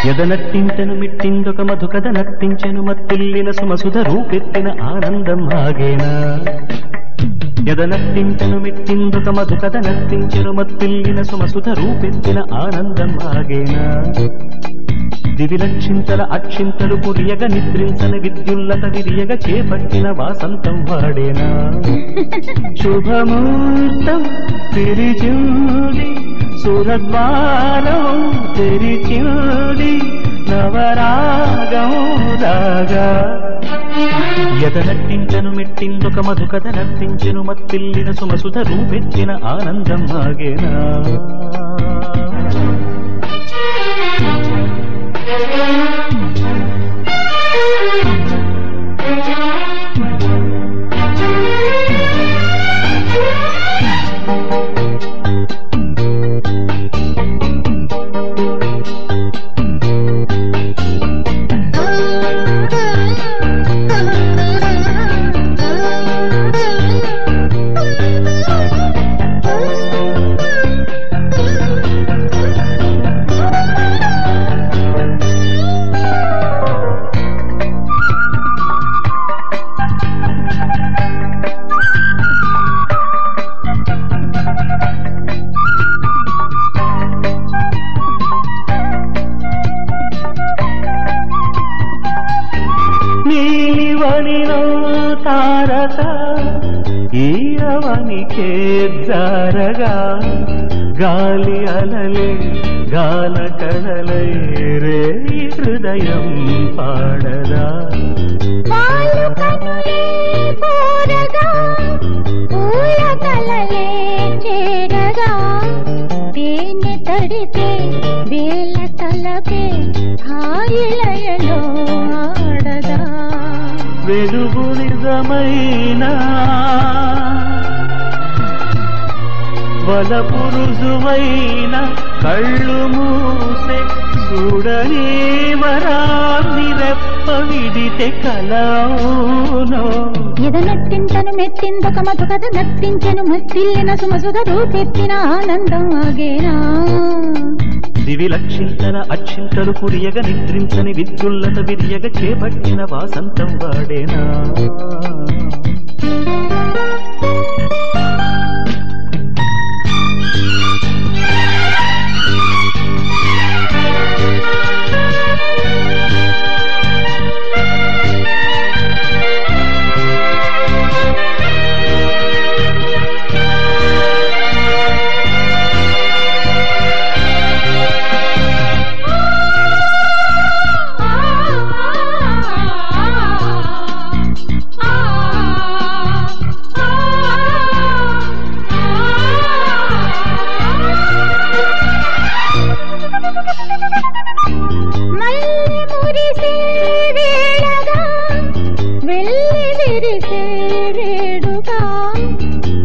ఎదనట్టించెను మిట్టిందొక మధుకథ నట్టించెను మత్తిల్లిన సుమసుధ రూపెత్తిన ఆనందం ఆగేనా. ఎదనట్టించెను మిట్టిందొక మధుకథ నట్టించెను మత్తిల్లిన సుమసుధ రూపెత్తిన ఆనందం ఆగేనా. దివిలక్షింతల అక్షింతలు కురియగ నిద్రించన విద్యుల్లత విరియగ చేపట్టిన వాసంతం వాడేనా. శుభముహూర్తం తిరిచూడి సురద్వారం తెరిచూడి నవరాగం రాగా. ఎదనట్టించెను మెట్టిందొక మధుకథ నట్టించెను మత్తిల్లిన సుమసుధ రూపెత్తిన ఆనందం ఆగేనా. తారక ఈరవనికే జారగా గాలి అలలే గాన కళలై రే హృదయం పాడదా. పూల కళలే చేరగా తేనె తడితే వేల తలపే హాయిలయలో ఆడదా. వెలుగు నిజమైన వలపు రుజువైన కళ్ళు మూసే చూడని వరాన్ని రెప్ప విడితే కలవునో. ఎదనట్టింటను మెట్టిందొక మధుకథ నట్టించెను మత్తిల్లిన సుమసుధ రూపెత్తిన ఆనందం ఆగేనా. దివిలక్షింతల అక్షింతలు కురియగ నిద్రించని విద్యుల్లత విరియగ చేపట్టిన వాసంతం వాడేనా. మళ్ళీ మురిసే వేళగా వెళ్ళి విరిసే రేడుగా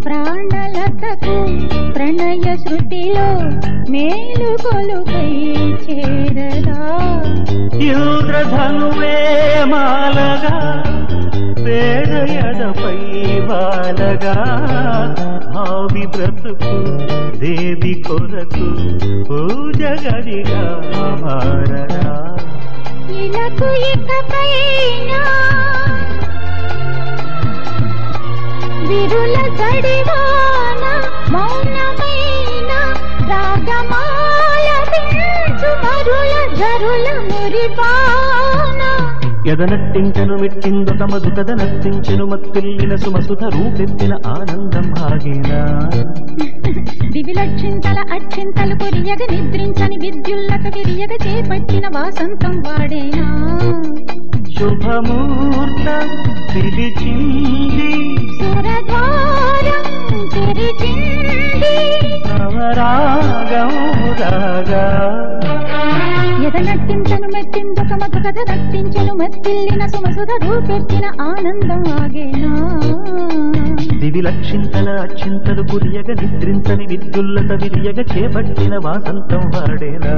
ప్రాణలతకు ప్రణయ శృతిలో మేలు కొలుపై చేరదా. ఇంద్రధనువే మాలగా పేదయదపై వాలగా భావి బ్రతుకు దేవి కొరకు పూజగదిగా మారదా. ఇలకు ఇకపైన విరుల జడివాన మౌనమైన రాగమాల పెంచు మరుల జరుల మురిపాన. ఎదనట్టించెను మెట్టిందొక మధుకద నర్తించెను మత్తిల్లిన సుమసుధ రూపెత్తిన ఆనందం ఆగేనా దివిలక్షింతల అక్షింతలు కొరియగ నిద్రించని విద్యుల్లత విరియగ చేపట్టిన వాసంతం వాడేనా శుభముహూర్తం పిలిచింది సురద్వారం తెరిచింది నవరాగం రాగా ఎదనట్టించను మెట్టిందొక మధుకథ నట్టించెను మత్తిల్లిన సుమసుధ రూపెత్తిన ఆనందం ఆగేనా దివిలక్షింతల అక్షింతలు కురియగ నిద్రించని విద్యుల్లత విరియగ చేపట్టిన వాసంతం వాడేనా